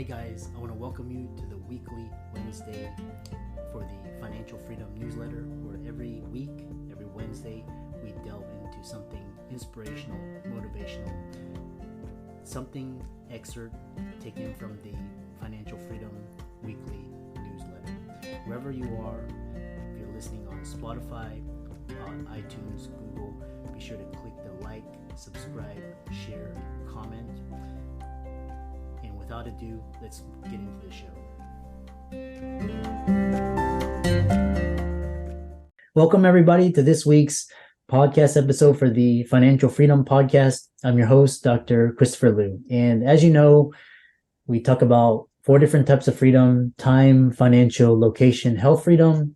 Hey guys, I want to welcome you to the weekly Wednesday for the Financial Freedom newsletter, where every week, every Wednesday, we delve into something inspirational, motivational, something excerpt taken from the Financial Freedom weekly newsletter. Wherever you are, if you're listening on Spotify, on iTunes, Google, be sure to click the like, subscribe, share, comment. And without ado, let's get into the show. Welcome everybody to this week's podcast episode for the Financial Freedom Podcast. I'm your host, Dr. Christopher Liu. And as you know, we talk about 4 different types of freedom: time, financial, location, health freedom.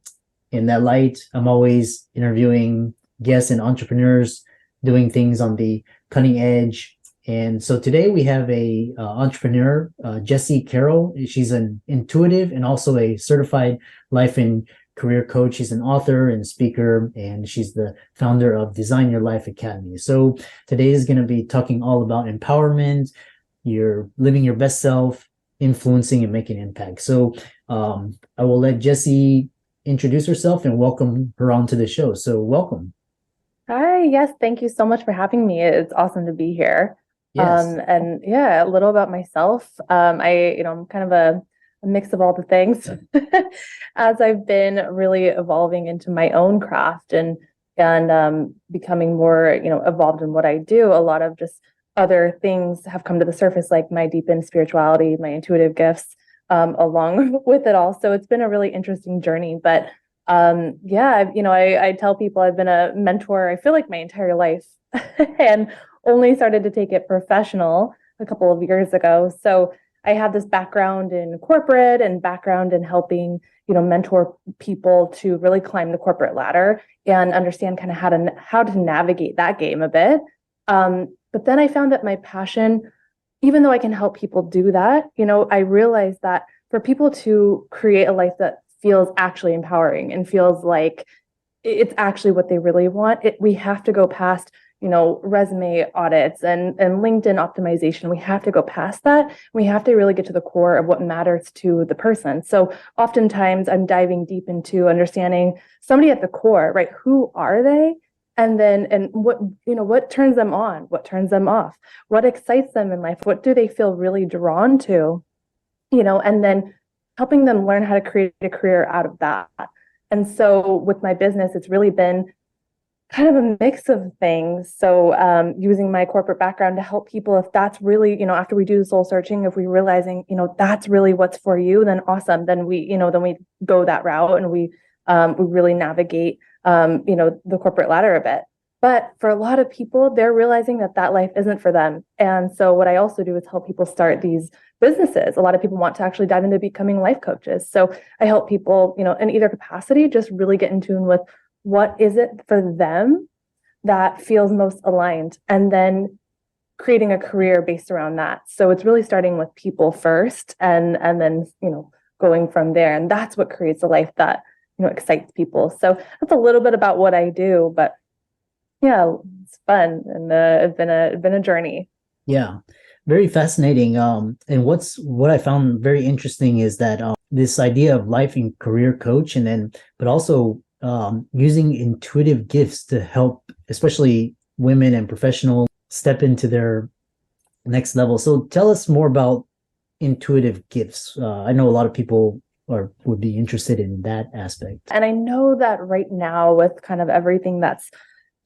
In that light, I'm always interviewing guests and entrepreneurs doing things on the cutting edge. And so today we have a entrepreneur, Jesi Carroll. She's an intuitive and also a certified life and career coach. She's an author and speaker, and she's the founder of Design Your Life Academy. So today is going to be talking all about empowerment, you're living your best self, influencing and making impact. So I will let Jesi introduce herself and welcome her onto the show. So welcome. Hi, yes, thank you so much for having me. It's awesome to be here. Yes. And yeah, a little about myself. I'm kind of a mix of all the things as I've been really evolving into my own craft and becoming more, evolved in what I do. A lot of just other things have come to the surface, like my deepened spirituality, my intuitive gifts, along with it all. So it's been a really interesting journey, but I tell people I've been a mentor, I feel like my entire life, and only started to take it professional a couple of years ago. So I have this background in corporate and background in helping, mentor people to really climb the corporate ladder and understand kind of how to navigate that game a bit. But then I found that my passion, even though I can help people do that, I realized that for people to create a life that feels actually empowering and feels like it's actually what they really want, we have to go past resume audits and LinkedIn optimization. We have to go past that. We have to really get to the core of what matters to the person. So oftentimes I'm diving deep into understanding somebody at the core, right? Who are they? And what turns them on? What turns them off? What excites them in life? What do they feel really drawn to? And then helping them learn how to create a career out of that. And so with my business, it's really been kind of a mix of things. So using my corporate background to help people, if that's really, after we do the soul searching, if we're realizing, that's really what's for you, then awesome. Then we go that route and we really navigate, the corporate ladder a bit. But for a lot of people, they're realizing that life isn't for them. And so what I also do is help people start these businesses. A lot of people want to actually dive into becoming life coaches. So I help people, in either capacity, just really get in tune with what is it for them that feels most aligned, and then creating a career based around that. So it's really starting with people first and then, going from there. And that's what creates a life that, excites people. So that's a little bit about what I do, but yeah, it's fun. And it's been a journey. Yeah, very fascinating. And what I found very interesting is that this idea of life and career coach, but also using intuitive gifts to help, especially women and professionals, step into their next level. So tell us more about intuitive gifts. I know a lot of people would be interested in that aspect. And I know that right now, with kind of everything that's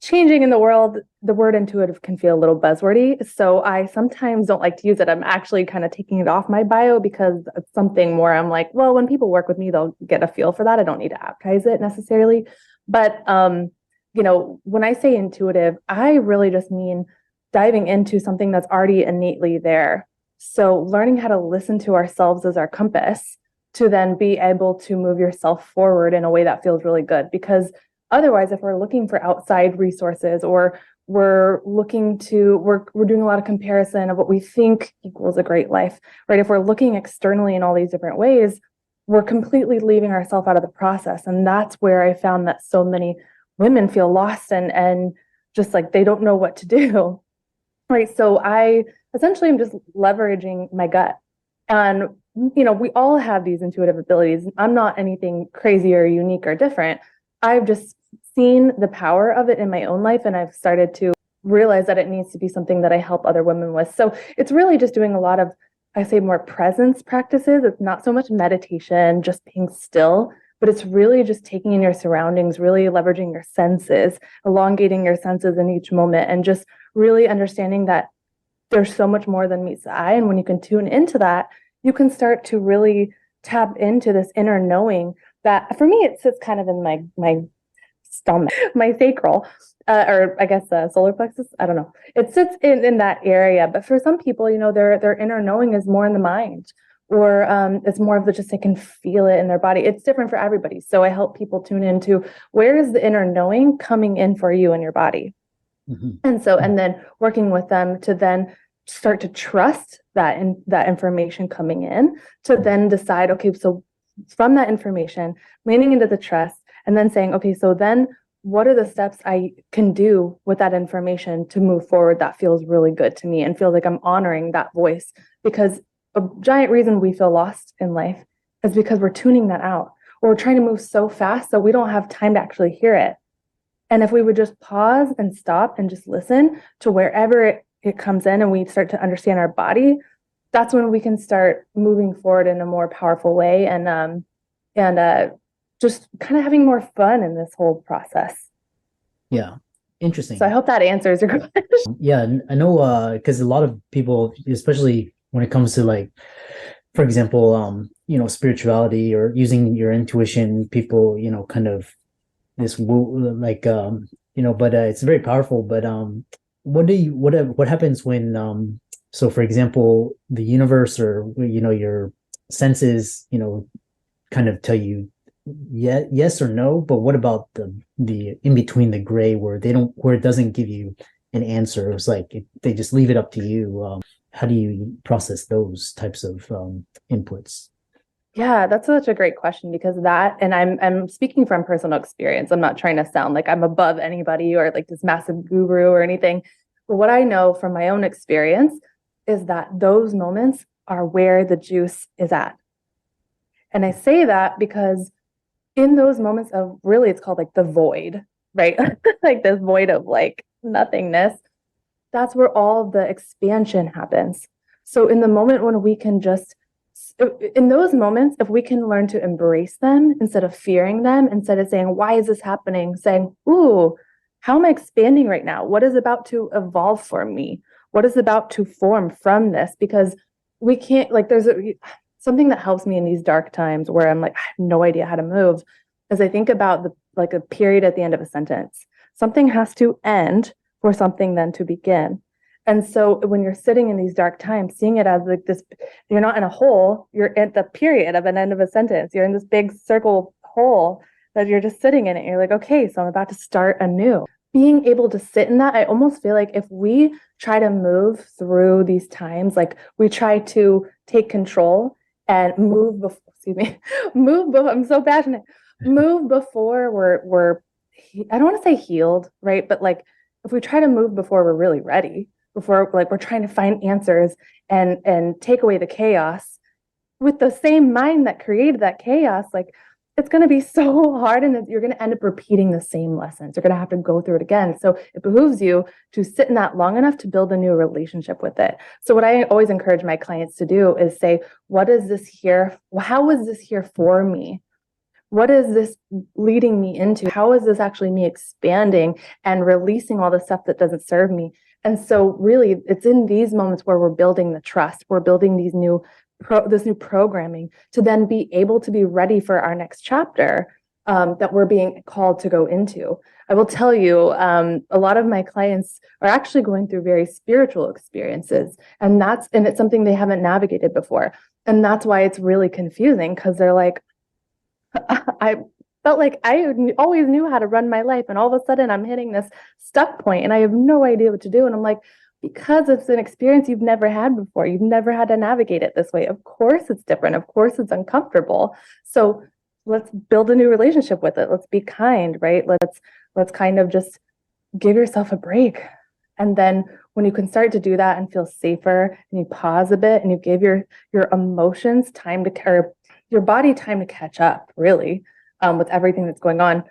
changing in the world, the word intuitive can feel a little buzzwordy. So I sometimes don't like to use it. I'm actually kind of taking it off my bio because it's something more I'm like, well, when people work with me, they'll get a feel for that. I don't need to advertise it necessarily. But, when I say intuitive, I really just mean diving into something that's already innately there. So learning how to listen to ourselves as our compass to then be able to move yourself forward in a way that feels really good. Because otherwise, if we're looking for outside resources, or we're doing a lot of comparison of what we think equals a great life, right? If we're looking externally in all these different ways, we're completely leaving ourselves out of the process. And that's where I found that so many women feel lost and just like they don't know what to do, right? So I essentially am just leveraging my gut And, we all have these intuitive abilities. I'm not anything crazy or unique or different. I've just seen the power of it in my own life, and I've started to realize that it needs to be something that I help other women with. So it's really just doing a lot of, I say, more presence practices. It's not so much meditation, just being still, but it's really just taking in your surroundings, really leveraging your senses, elongating your senses in each moment, and just really understanding that there's so much more than meets the eye. And when you can tune into that, you can start to really tap into this inner knowing that, for me, it sits kind of in my stomach, my sacral, or I guess solar plexus. I don't know. It sits in that area. But for some people, their inner knowing is more in the mind, or it's more of just they can feel it in their body. It's different for everybody. So I help people tune into, where is the inner knowing coming in for you in your body? Mm-hmm. And then working with them to then start to trust that information coming in, to then decide, okay, so from that information, leaning into the trust, and then saying, okay, so then what are the steps I can do with that information to move forward that feels really good to me and feel like I'm honoring that voice? Because a giant reason we feel lost in life is because we're tuning that out, or we're trying to move so fast that we don't have time to actually hear it. And if we would just pause and stop and just listen to wherever it comes in, and we start to understand our body, that's when we can start moving forward in a more powerful way, and just kind of having more fun in this whole process. Yeah. Interesting. So I hope that answers your question. Yeah, I know, because a lot of people, especially when it comes to, like, for example, spirituality or using your intuition, people, kind of this like, but it's very powerful. But what happens when so, for example, the universe, or your senses, kind of tell you yes or no, but what about the in between, the gray, where it doesn't give you an answer? It's like they just leave it up to you. How do you process those types of inputs? Yeah, that's such a great question, because and I'm speaking from personal experience. I'm not trying to sound like I'm above anybody or like this massive guru or anything. But what I know from my own experience is that those moments are where the juice is at. And I say that because in those moments of, really, it's called like the void, right? Like this void of like nothingness, that's where all the expansion happens. So in the moment when we can just, in those moments, if we can learn to embrace them instead of fearing them, instead of saying, why is this happening? Saying, ooh, how am I expanding right now? What is about to evolve for me? What is about to form from this? Because we can't, like, something that helps me in these dark times where I'm like, I have no idea how to move, is I think about like a period at the end of a sentence. Something has to end for something then to begin. And so when you're sitting in these dark times, seeing it as like this, you're not in a hole, you're at the period of an end of a sentence. You're in this big circle hole that you're just sitting in it. You're like, okay, so I'm about to start anew. Being able to sit in that, I almost feel like if we try to move through these times, like we try to take control and move before, I'm so passionate. Move before we're I don't want to say healed, right? But like, if we try to move before we're really ready, before like we're trying to find answers and take away the chaos with the same mind that created that chaos, like it's going to be so hard, and you're going to end up repeating the same lessons. You're going to have to go through it again. So it behooves you to sit in that long enough to build a new relationship with it. So what I always encourage my clients to do is say, what is this here? How is this here for me? What is this leading me into? How is this actually me expanding and releasing all the stuff that doesn't serve me? And so really, it's in these moments where we're building the trust, we're building this new programming to then be able to be ready for our next chapter that we're being called to go into. I will tell you, a lot of my clients are actually going through very spiritual experiences, and it's something they haven't navigated before. And that's why it's really confusing, because they're like, I felt like I always knew how to run my life, and all of a sudden I'm hitting this stuck point and I have no idea what to do. And I'm like, because it's an experience you've never had before. You've never had to navigate it this way. Of course it's different. Of course it's uncomfortable. So let's build a new relationship with it. Let's be kind, right? Let's kind of just give yourself a break And then when you can start to do that and feel safer and you pause a bit and you give your emotions time to or your body time to catch up, really, with everything that's going on,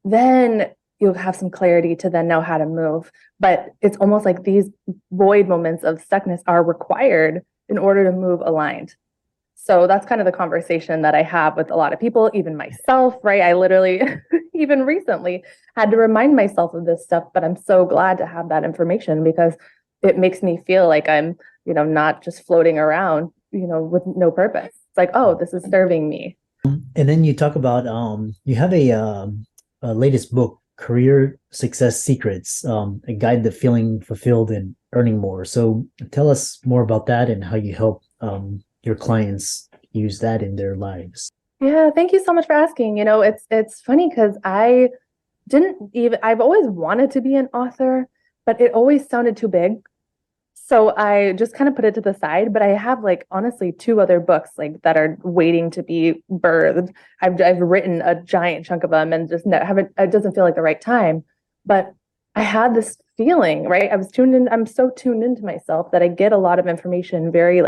then you'll have some clarity to then know how to move. But it's almost like these void moments of stuckness are required in order to move aligned. So that's kind of the conversation that I have with a lot of people, even myself, right? I literally, even recently, had to remind myself of this stuff, but I'm so glad to have that information because it makes me feel like I'm, not just floating around, with no purpose. It's like, oh, this is serving me. And then you talk about you have a latest book, Career Success Secrets, a guide to feeling fulfilled and earning more. So tell us more about that and how you help your clients use that in their lives. Yeah, thank you so much for asking. It's funny because I've always wanted to be an author, but it always sounded too big. So I just kind of put it to the side, but I have honestly 2 other books that are waiting to be birthed. I've written a giant chunk of them and just haven't, it doesn't feel like the right time. But I had this feeling, right? I'm so tuned into myself that I get a lot of information very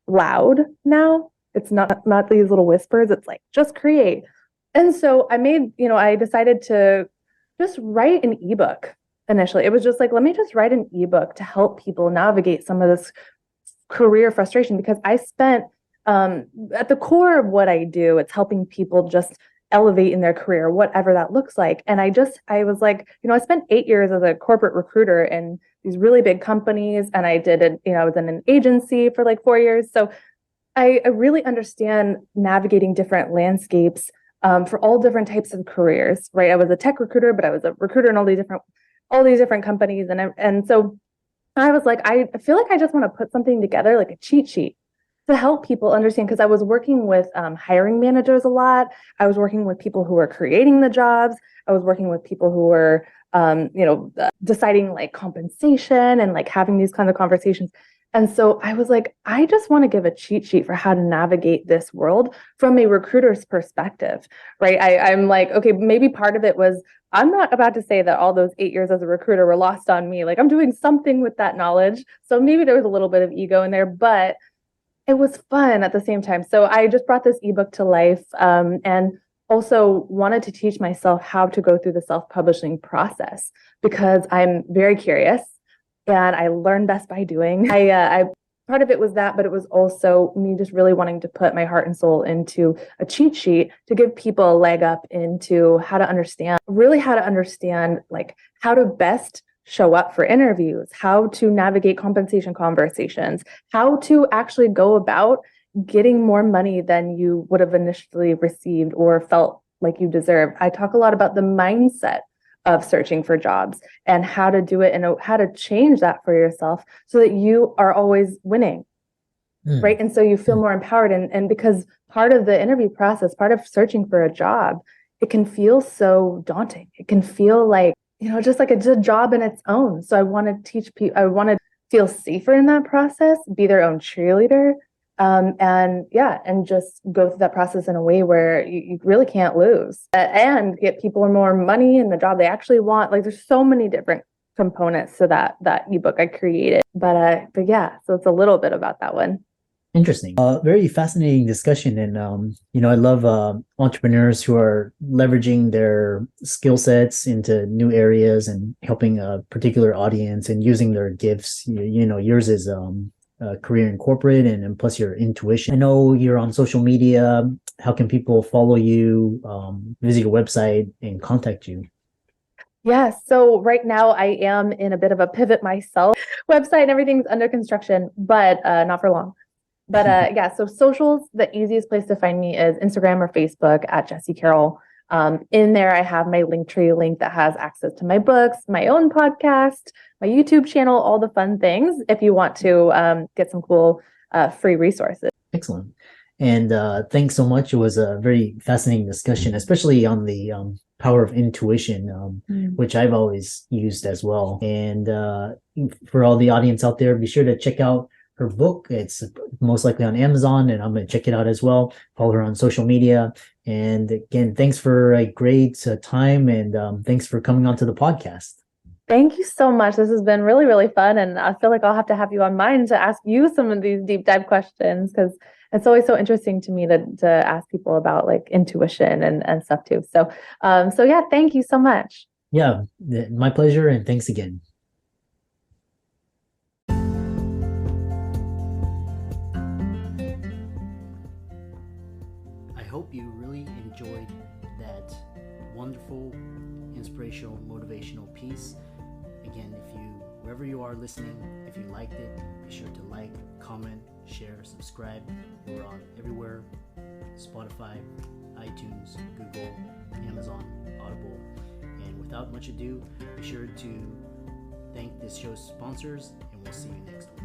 loud now. It's not these little whispers. It's just create. And so I decided to just write an ebook initially. It was just let me just write an ebook to help people navigate some of this career frustration because I spent at the core of what I do, it's helping people just elevate in their career, whatever that looks like. And I was I spent 8 years as a corporate recruiter in these really big companies. And I was in an agency for 4 years. So I really understand navigating different landscapes for all different types of careers, right? I was a tech recruiter, but I was a recruiter in all these different companies. And so I was I feel like I just want to put something together, like a cheat sheet to help people understand, because I was working with hiring managers a lot. I was working with people who were creating the jobs. I was working with people who were, deciding compensation and having these kinds of conversations. And so I was I just want to give a cheat sheet for how to navigate this world from a recruiter's perspective, right? I'm okay, maybe part of it was, I'm not about to say that all those 8 years as a recruiter were lost on me. I'm doing something with that knowledge. So maybe there was a little bit of ego in there, but it was fun at the same time. So I just brought this ebook to life and also wanted to teach myself how to go through the self-publishing process because I'm very curious and I learn best by doing. I part of it was that, but it was also me just really wanting to put my heart and soul into a cheat sheet to give people a leg up into how to understand how to best show up for interviews, how to navigate compensation conversations, how to actually go about getting more money than you would have initially received or felt like you deserved. I talk a lot about the mindset of searching for jobs and how to do it and how to change that for yourself so that you are always winning. Right. And so you feel more empowered. And because part of the interview process, part of searching for a job, it can feel so daunting. It can feel just like a job in its own. So I want to teach people, I want to feel safer in that process, be their own cheerleader. And just go through that process in a way where you really can't lose and get people more money in the job they actually want. There's so many different components to that ebook I created, but yeah, so it's a little bit about that one. Interesting. Very fascinating discussion. And, I love entrepreneurs who are leveraging their skill sets into new areas and helping a particular audience and using their gifts. Yours is career in corporate and plus your intuition. I know you're on social media. How can people follow you, visit your website and contact you? Yeah, so right now I am in a bit of a pivot myself. Website and everything's under construction, but not for long. But yeah, so socials, the easiest place to find me is Instagram or Facebook at Jesi Carroll. In there, I have my Linktree link that has access to my books, my own podcast, my YouTube channel, all the fun things if you want to get some cool free resources. Excellent. And thanks so much. It was a very fascinating discussion, especially on the power of intuition, which I've always used as well. And for all the audience out there, be sure to check out her book. It's most likely on Amazon, and I'm going to check it out as well. Follow her on social media. And again, thanks for a great time, and thanks for coming on to the podcast. Thank you so much. This has been really, really fun. And I feel like I'll have to have you on mine to ask you some of these deep dive questions because it's always so interesting to me to ask people about like intuition and stuff too. So yeah, thank you so much. Yeah, my pleasure, and thanks again. I hope you really enjoyed that wonderful, inspirational, motivational piece. Again, wherever you are listening, if you liked it, be sure to like, comment, share, subscribe. We're on everywhere: Spotify, iTunes, Google, Amazon, Audible. And without much ado, be sure to thank this show's sponsors, and we'll see you next week.